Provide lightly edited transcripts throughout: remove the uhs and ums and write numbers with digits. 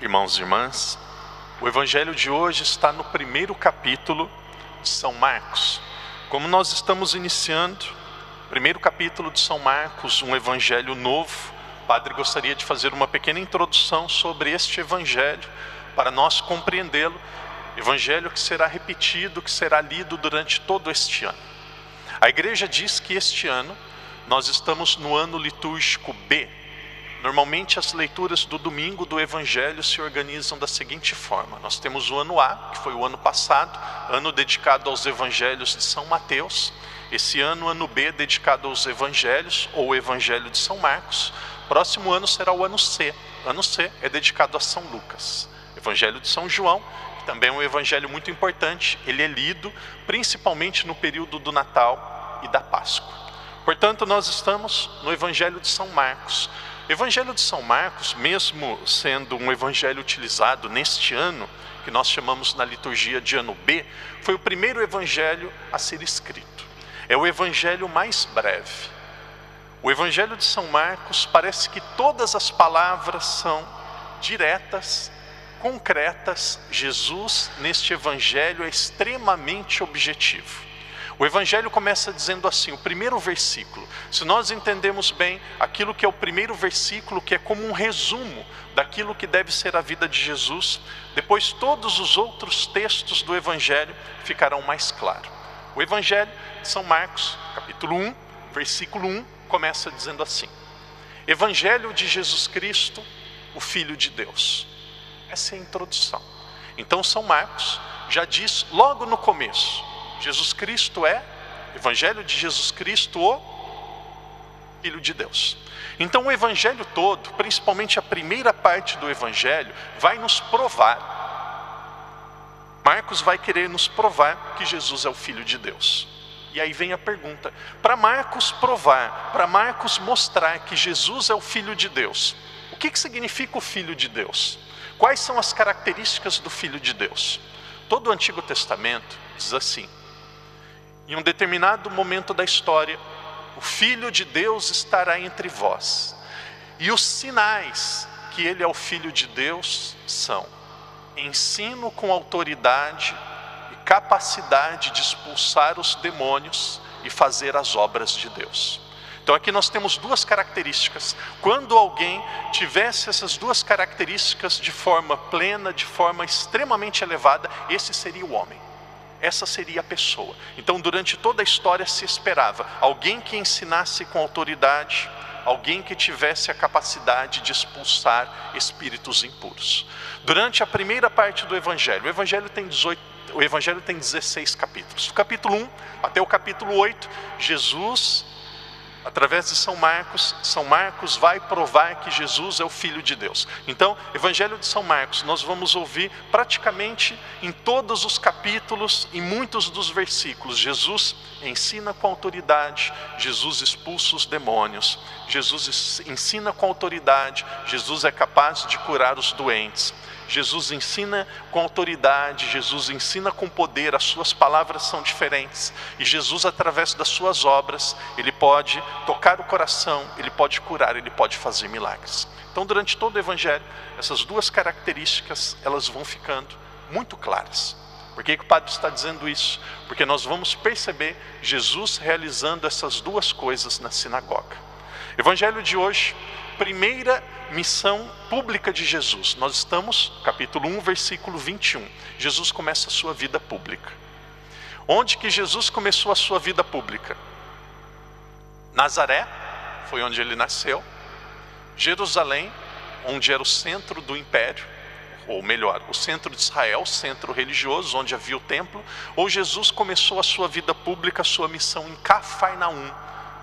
Irmãos e irmãs, o evangelho de hoje está no primeiro capítulo de São Marcos. Como nós estamos iniciando o primeiro capítulo de São Marcos, um evangelho novo, o padre gostaria de fazer uma pequena introdução sobre este evangelho, para nós compreendê-lo, evangelho que será repetido, que será lido durante todo este ano. A igreja diz que este ano nós estamos no ano litúrgico B. Normalmente as leituras do domingo do evangelho se organizam da seguinte forma: nós temos o ano A, que foi o ano passado, ano dedicado aos evangelhos de São Mateus. Esse ano, ano B, dedicado aos evangelhos, ou o evangelho de São Marcos. Próximo ano será o ano C. Ano C é dedicado a São Lucas. Evangelho de São João, que também é um evangelho muito importante, ele é lido principalmente no período do Natal e da Páscoa. Portanto, nós estamos no evangelho de São Marcos. O evangelho de São Marcos, mesmo sendo um evangelho utilizado neste ano, que nós chamamos na liturgia de ano B, foi o primeiro evangelho a ser escrito. É o evangelho mais breve. O evangelho de São Marcos parece que todas as palavras são diretas, concretas. Jesus, neste evangelho, é extremamente objetivo. O evangelho começa dizendo assim, o primeiro versículo. Se nós entendemos bem aquilo que é o primeiro versículo, que é como um resumo daquilo que deve ser a vida de Jesus, depois todos os outros textos do evangelho ficarão mais claros. O evangelho de São Marcos, capítulo 1, versículo 1, começa dizendo assim: Evangelho de Jesus Cristo, o Filho de Deus. Essa é a introdução. Então São Marcos já diz logo no começo, Jesus Cristo é, Evangelho de Jesus Cristo, o Filho de Deus. Então o Evangelho todo, principalmente a primeira parte do Evangelho, vai nos provar. Marcos vai querer nos provar que Jesus é o Filho de Deus. E aí vem a pergunta, para Marcos provar, para Marcos mostrar que Jesus é o Filho de Deus, o que significa o Filho de Deus? Quais são as características do Filho de Deus? Todo o Antigo Testamento diz assim: em um determinado momento da história, o Filho de Deus estará entre vós. E os sinais que ele é o Filho de Deus são ensino com autoridade e capacidade de expulsar os demônios e fazer as obras de Deus. Então aqui nós temos duas características. Quando alguém tivesse essas duas características de forma plena, de forma extremamente elevada, esse seria o homem. Essa seria a pessoa. Então durante toda a história se esperava alguém que ensinasse com autoridade, alguém que tivesse a capacidade de expulsar espíritos impuros. Durante a primeira parte do Evangelho, o Evangelho tem 16 capítulos. Do capítulo 1 até o capítulo 8, Jesus, através de São Marcos vai provar que Jesus é o Filho de Deus. Então, Evangelho de São Marcos, nós vamos ouvir praticamente em todos os capítulos, em muitos dos versículos, Jesus ensina com autoridade, Jesus expulsa os demônios, Jesus ensina com autoridade, Jesus é capaz de curar os doentes. Jesus ensina com autoridade, Jesus ensina com poder, as suas palavras são diferentes. E Jesus, através das suas obras, ele pode tocar o coração, ele pode curar, ele pode fazer milagres. Então, durante todo o Evangelho, essas duas características, elas vão ficando muito claras. Por que o padre está dizendo isso? Porque nós vamos perceber Jesus realizando essas duas coisas na sinagoga. Evangelho de hoje, primeira missão pública de Jesus. Nós estamos, capítulo 1, versículo 21. Jesus começa a sua vida pública. Onde que Jesus começou a sua vida pública? Nazaré, foi onde ele nasceu. Jerusalém, onde era o centro do império, ou melhor, o centro de Israel, o centro religioso, onde havia o templo. Ou Jesus começou a sua vida pública, a sua missão em Cafarnaum,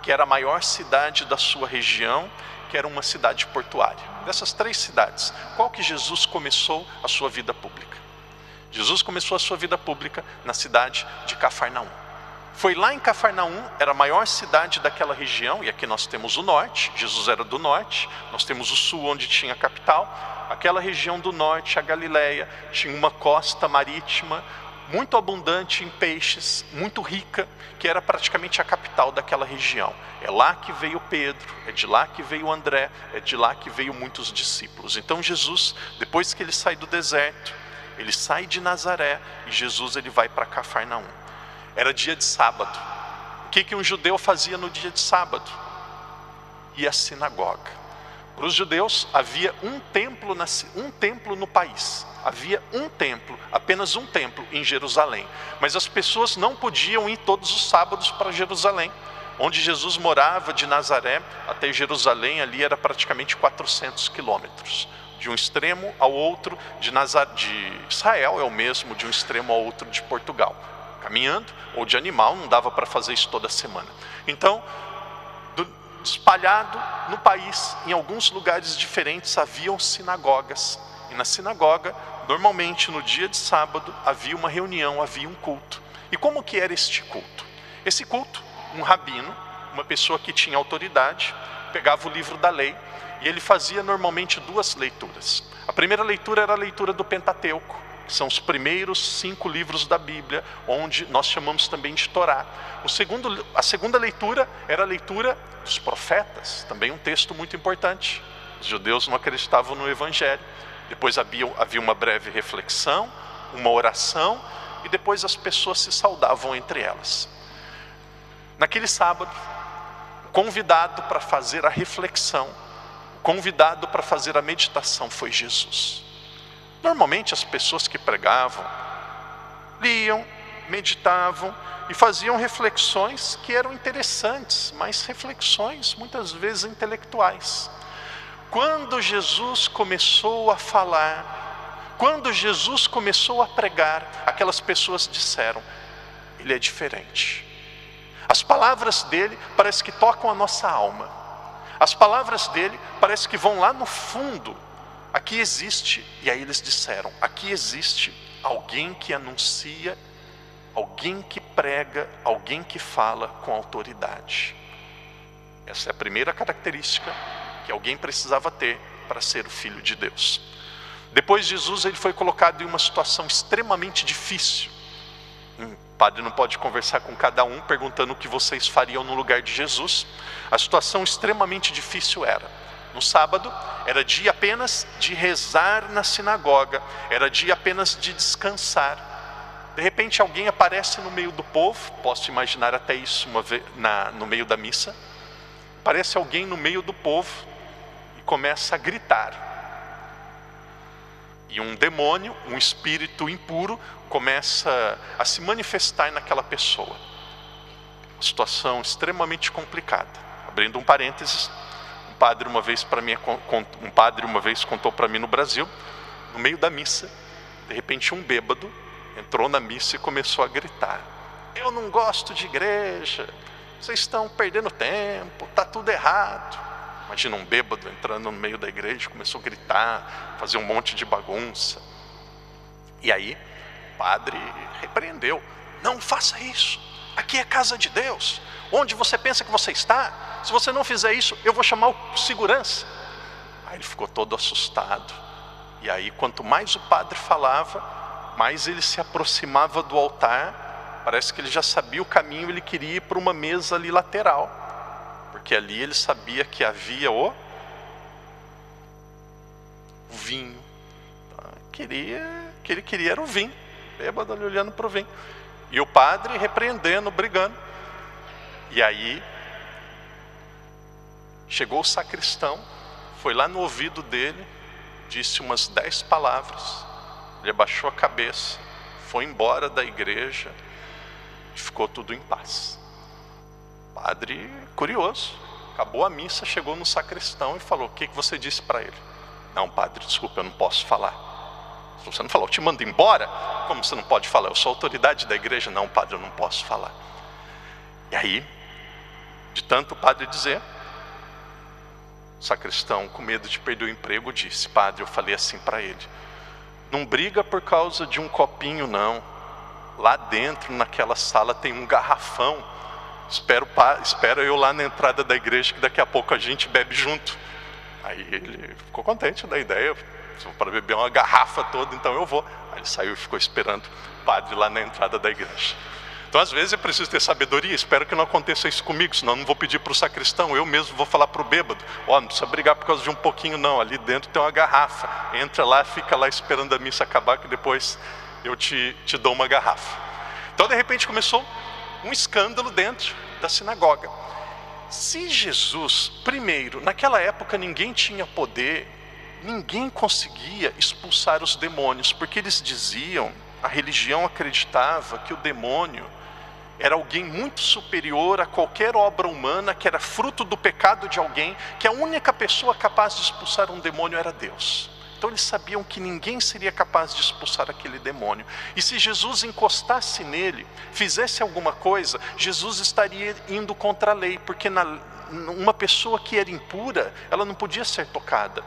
que era a maior cidade da sua região, que era uma cidade portuária. Dessas três cidades, qual que Jesus começou a sua vida pública? Jesus começou a sua vida pública na cidade de Cafarnaum. Foi lá em Cafarnaum, era a maior cidade daquela região, e aqui nós temos o norte, Jesus era do norte, nós temos o sul, onde tinha a capital. Aquela região do norte, a Galileia, tinha uma costa marítima, muito abundante em peixes, muito rica, que era praticamente a capital daquela região. É lá que veio Pedro, é de lá que veio André, é de lá que veio muitos discípulos. Então Jesus, depois que ele sai do deserto, ele sai de Nazaré e Jesus ele vai para Cafarnaum. Era dia de sábado. O que um judeu fazia no dia de sábado? Ia à sinagoga. Para os judeus havia um templo no país. Havia um templo, apenas um templo em Jerusalém. Mas as pessoas não podiam ir todos os sábados para Jerusalém. Onde Jesus morava, de Nazaré até Jerusalém, ali era praticamente 400 quilômetros. De um extremo ao outro, de Israel é o mesmo, de um extremo ao outro de Portugal. Caminhando ou de animal, não dava para fazer isso toda semana. Então, espalhado no país, em alguns lugares diferentes, haviam sinagogas. E na sinagoga, normalmente no dia de sábado, havia uma reunião, havia um culto. E como que era este culto? Esse culto, um rabino, uma pessoa que tinha autoridade, pegava o livro da lei e ele fazia normalmente 2 leituras. A primeira leitura era a leitura do Pentateuco, que são os primeiros 5 livros da Bíblia, onde nós chamamos também de Torá. A segunda leitura era a leitura dos profetas, também um texto muito importante. Os judeus não acreditavam no Evangelho. Depois havia uma breve reflexão, uma oração, e depois as pessoas se saudavam entre elas. Naquele sábado, o convidado para fazer a reflexão, o convidado para fazer a meditação foi Jesus. Normalmente as pessoas que pregavam, liam, meditavam e faziam reflexões que eram interessantes, mas reflexões muitas vezes intelectuais. Quando Jesus começou a falar, quando Jesus começou a pregar, aquelas pessoas disseram: ele é diferente. As palavras dele parece que tocam a nossa alma. As palavras dele parece que vão lá no fundo. Aqui existe, e aí eles disseram, aqui existe alguém que anuncia, alguém que prega, alguém que fala com autoridade. Essa é a primeira característica que alguém precisava ter para ser o Filho de Deus. Depois Jesus ele foi colocado em uma situação extremamente difícil. O padre não pode conversar com cada um perguntando o que vocês fariam no lugar de Jesus. A situação extremamente difícil era: no sábado era dia apenas de rezar na sinagoga, era dia apenas de descansar. De repente alguém aparece no meio do povo, posso imaginar até isso no meio da missa. Aparece alguém no meio do povo e começa a gritar. E um demônio, um espírito impuro, começa a se manifestar naquela pessoa. Uma situação extremamente complicada. Abrindo um parênteses, um padre uma vez contou para mim no Brasil, no meio da missa, de repente um bêbado entrou na missa e começou a gritar: eu não gosto de igreja, vocês estão perdendo tempo, está tudo errado. Imagina um bêbado entrando no meio da igreja, começou a gritar, fazer um monte de bagunça. E aí, o padre repreendeu: não faça isso, aqui é casa de Deus, onde você pensa que você está? Se você não fizer isso, eu vou chamar o segurança. Aí ele ficou todo assustado. E aí, quanto mais o padre falava, mais ele se aproximava do altar. Parece que ele já sabia o caminho, ele queria ir para uma mesa ali lateral, porque ali ele sabia que havia o vinho. Que ele queria era o vinho. Bêbado ali olhando para o vinho. E o padre repreendendo, brigando. E aí chegou o sacristão, foi lá no ouvido dele, disse umas 10 palavras. Ele abaixou a cabeça, foi embora da igreja e ficou tudo em paz. Padre curioso, acabou a missa, chegou no sacristão e falou: o que você disse para ele? Não, padre, desculpa, eu não posso falar. Você não falou, eu te mando embora? Como você não pode falar? Eu sou autoridade da igreja. Não, padre, eu não posso falar. E aí, de tanto o padre dizer, o sacristão, com medo de perder o emprego, disse: padre, eu falei assim para ele: não briga por causa de um copinho, não. Lá dentro, naquela sala, tem um garrafão. Espera eu lá na entrada da igreja, que daqui a pouco a gente bebe junto. Aí ele ficou contente da ideia: para beber uma garrafa toda, então eu vou. Ele saiu e ficou esperando o padre lá na entrada da igreja. Então, às vezes, eu preciso ter sabedoria. Espero que não aconteça isso comigo, senão eu não vou pedir para o sacristão. Eu mesmo vou falar para o bêbado: ó, não precisa brigar por causa de um pouquinho, não. Ali dentro tem uma garrafa. Entra lá, fica lá esperando a missa acabar, que depois eu te dou uma garrafa. Então, de repente, começou um escândalo dentro da sinagoga. Se Jesus, primeiro, naquela época ninguém tinha poder, ninguém conseguia expulsar os demônios, porque eles diziam, a religião acreditava que o demônio era alguém muito superior a qualquer obra humana, que era fruto do pecado de alguém, que a única pessoa capaz de expulsar um demônio era Deus. Então eles sabiam que ninguém seria capaz de expulsar aquele demônio. E se Jesus encostasse nele, fizesse alguma coisa, Jesus estaria indo contra a lei, porque uma pessoa que era impura, ela não podia ser tocada.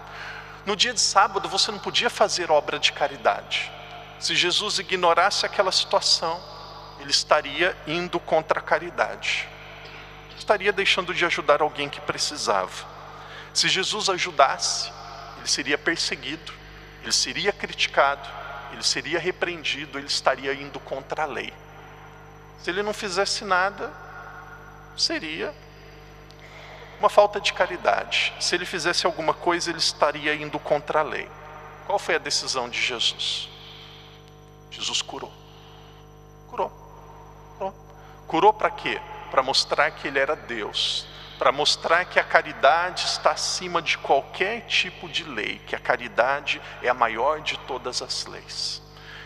No dia de sábado você não podia fazer obra de caridade. Se Jesus ignorasse aquela situação, ele estaria indo contra a caridade. Estaria deixando de ajudar alguém que precisava. Se Jesus ajudasse, ele seria perseguido, ele seria criticado, ele seria repreendido, ele estaria indo contra a lei. Se ele não fizesse nada, seria uma falta de caridade. Se ele fizesse alguma coisa, ele estaria indo contra a lei. Qual foi a decisão de Jesus? Jesus curou. Curou para quê? Para mostrar que ele era Deus. Para mostrar que a caridade está acima de qualquer tipo de lei. Que a caridade é a maior de todas as leis.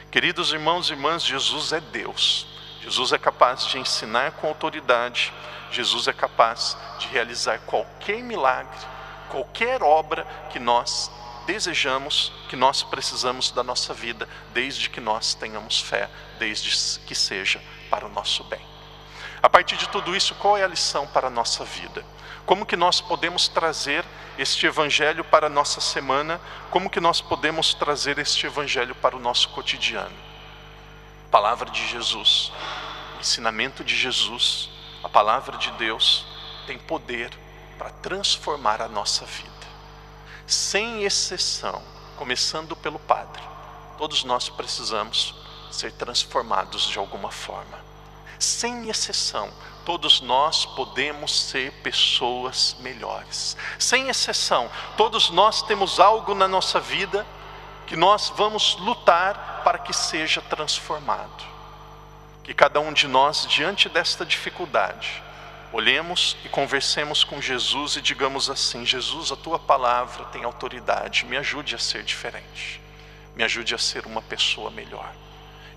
Queridos irmãos e irmãs, Jesus é Deus. Jesus é capaz de ensinar com autoridade. Jesus é capaz de realizar qualquer milagre, qualquer obra que nós desejamos, que nós precisamos da nossa vida, desde que nós tenhamos fé, desde que seja para o nosso bem. A partir de tudo isso, qual é a lição para a nossa vida? Como que nós podemos trazer este evangelho para a nossa semana? Como que nós podemos trazer este evangelho para o nosso cotidiano? A palavra de Jesus, o ensinamento de Jesus, a palavra de Deus tem poder para transformar a nossa vida. Sem exceção, começando pelo Padre, todos nós precisamos ser transformados de alguma forma. Sem exceção, todos nós podemos ser pessoas melhores. Sem exceção, todos nós temos algo na nossa vida que nós vamos lutar para que seja transformado. Que cada um de nós, diante desta dificuldade, olhemos e conversemos com Jesus e digamos assim: Jesus, a tua palavra tem autoridade, me ajude a ser diferente, me ajude a ser uma pessoa melhor.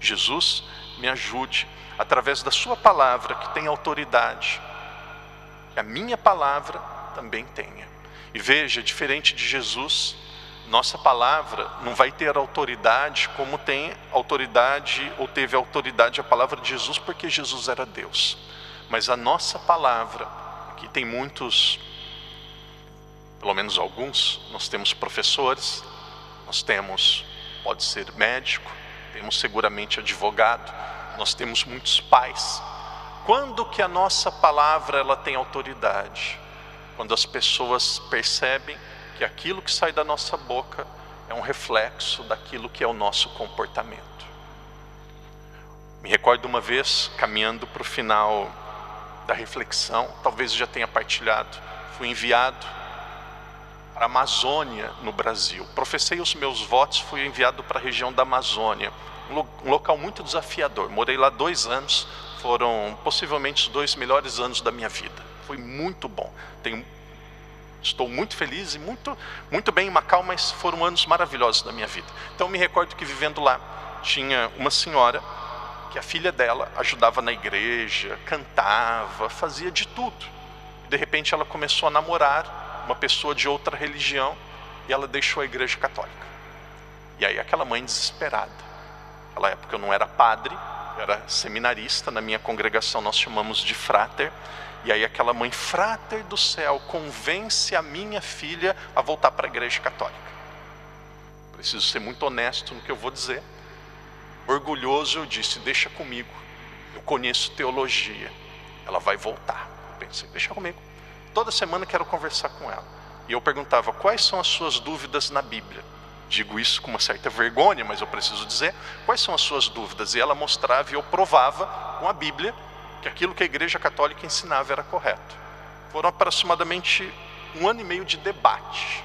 Jesus, me ajude, através da sua palavra que tem autoridade, que a minha palavra também tenha. E veja, diferente de Jesus, nossa palavra não vai ter autoridade como tem autoridade ou teve autoridade a palavra de Jesus, porque Jesus era Deus. Mas a nossa palavra, aqui tem muitos, pelo menos alguns, nós temos professores, nós temos, pode ser médico, temos seguramente advogado, nós temos muitos pais. Quando que a nossa palavra ela tem autoridade? Quando as pessoas percebem que aquilo que sai da nossa boca é um reflexo daquilo que é o nosso comportamento. Me recordo uma vez, caminhando para o final da reflexão, talvez eu já tenha partilhado, fui enviado para a Amazônia, no Brasil. Professei os meus votos, fui enviado para a região da Amazônia, um local muito desafiador. Morei lá 2 anos, foram possivelmente os 2 melhores anos da minha vida. Foi muito bom. Estou muito feliz e muito bem em Macau, mas foram anos maravilhosos da minha vida. Então me recordo que vivendo lá, tinha uma senhora que a filha dela ajudava na igreja, cantava, fazia de tudo. De repente ela começou a namorar uma pessoa de outra religião e ela deixou a igreja católica. E aí aquela mãe desesperada, naquela época eu não era padre, eu era seminarista, na minha congregação nós chamamos de fráter, e aí aquela mãe, fráter do céu, convence a minha filha a voltar para a igreja católica. Preciso ser muito honesto no que eu vou dizer. Orgulhoso eu disse, deixa comigo, eu conheço teologia, ela vai voltar. Eu pensei, deixa comigo, toda semana quero conversar com ela. E eu perguntava, quais são as suas dúvidas na Bíblia? Digo isso com uma certa vergonha, mas eu preciso dizer, quais são as suas dúvidas? E ela mostrava e eu provava com a Bíblia que aquilo que a Igreja Católica ensinava era correto. Foram aproximadamente 1 ano e meio de debate,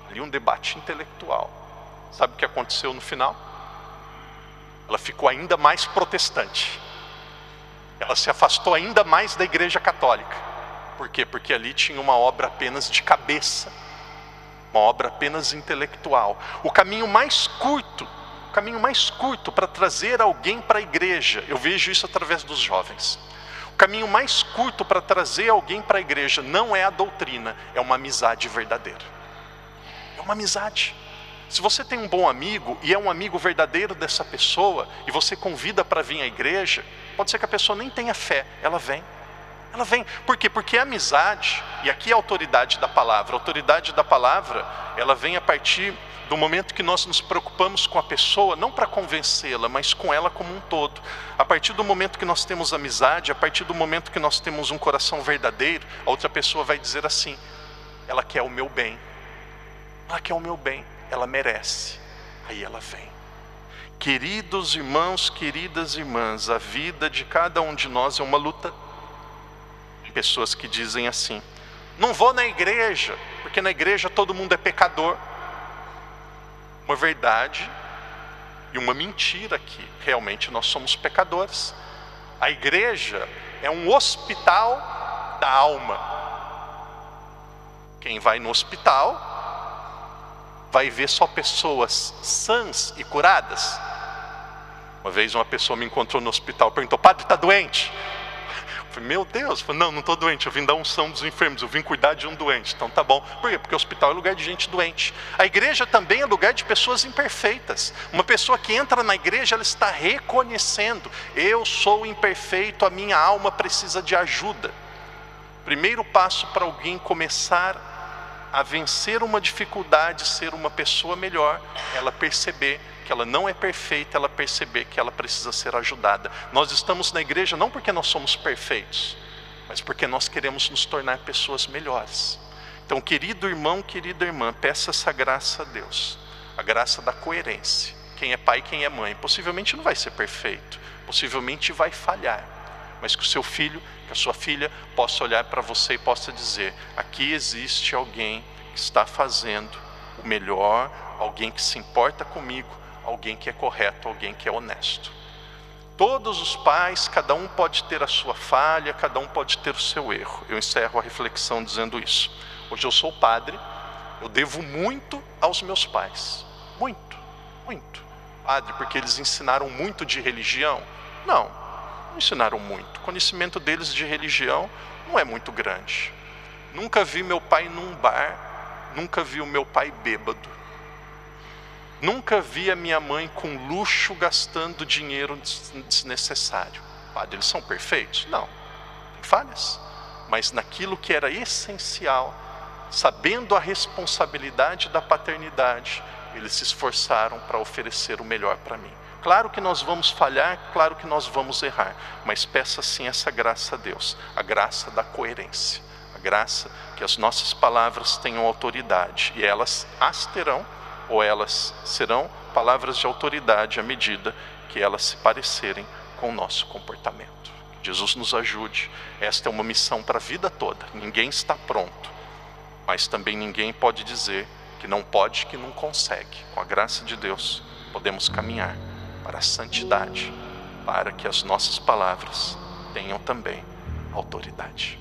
ali um debate intelectual. Sabe o que aconteceu no final? Ela ficou ainda mais protestante. Ela se afastou ainda mais da Igreja Católica. Por quê? Porque ali tinha uma obra apenas de cabeça, uma obra apenas intelectual. O caminho mais curto para trazer alguém para a igreja, eu vejo isso através dos jovens. O caminho mais curto para trazer alguém para a igreja não é a doutrina, é uma amizade verdadeira. É uma amizade. Se você tem um bom amigo e é um amigo verdadeiro dessa pessoa e você convida para vir à igreja, pode ser que a pessoa nem tenha fé, ela vem. Ela vem. Por quê? Porque a amizade, e aqui é a autoridade da palavra. A autoridade da palavra, ela vem a partir do momento que nós nos preocupamos com a pessoa, não para convencê-la, mas com ela como um todo. A partir do momento que nós temos amizade, a partir do momento que nós temos um coração verdadeiro, a outra pessoa vai dizer assim: ela quer o meu bem. Ela quer o meu bem, ela merece. Aí ela vem. Queridos irmãos, queridas irmãs, a vida de cada um de nós é uma luta. Pessoas que dizem assim: não vou na igreja, porque na igreja todo mundo é pecador. Uma verdade e uma mentira aqui. Realmente nós somos pecadores. A igreja é um hospital da alma. Quem vai no hospital vai ver só pessoas sãs e curadas. Uma vez uma pessoa me encontrou no hospital e perguntou: padre, está doente? Eu falei: meu Deus. Eu falei: não estou doente, eu vim dar unção dos enfermos, eu vim cuidar de um doente. Então tá bom. Por quê? Porque o hospital é lugar de gente doente. A igreja também é lugar de pessoas imperfeitas. Uma pessoa que entra na igreja, ela está reconhecendo: eu sou imperfeito, a minha alma precisa de ajuda. Primeiro passo para alguém começar a vencer uma dificuldade, ser uma pessoa melhor, ela perceber que ela não é perfeita, ela perceber que ela precisa ser ajudada. Nós estamos na igreja não porque nós somos perfeitos, mas porque nós queremos nos tornar pessoas melhores. Então, querido irmão, querida irmã, peça essa graça a Deus, a graça da coerência. Quem é pai, quem é mãe, possivelmente não vai ser perfeito, possivelmente vai falhar, mas que o seu filho, que a sua filha possa olhar para você e possa dizer: aqui existe alguém que está fazendo o melhor, alguém que se importa comigo, alguém que é correto, alguém que é honesto. Todos os pais, cada um pode ter a sua falha, cada um pode ter o seu erro. Eu encerro a reflexão dizendo isso. Hoje eu sou padre, eu devo muito aos meus pais. Muito, muito. Padre, porque eles ensinaram muito de religião? Não ensinaram muito. O conhecimento deles de religião não é muito grande. Nunca vi meu pai num bar, nunca vi o meu pai bêbado. Nunca vi a minha mãe com luxo gastando dinheiro desnecessário. Padre, eles são perfeitos? Não, tem falhas. Mas naquilo que era essencial, sabendo a responsabilidade da paternidade, eles se esforçaram para oferecer o melhor para mim. Claro que nós vamos falhar, claro que nós vamos errar, mas peça sim essa graça a Deus, a graça da coerência, a graça que as nossas palavras tenham autoridade, e elas as terão, ou elas serão palavras de autoridade à medida que elas se parecerem com o nosso comportamento. Que Jesus nos ajude. Esta é uma missão para a vida toda. Ninguém está pronto, mas também ninguém pode dizer que não pode, que não consegue. Com a graça de Deus, podemos caminhar para a santidade, para que as nossas palavras tenham também autoridade.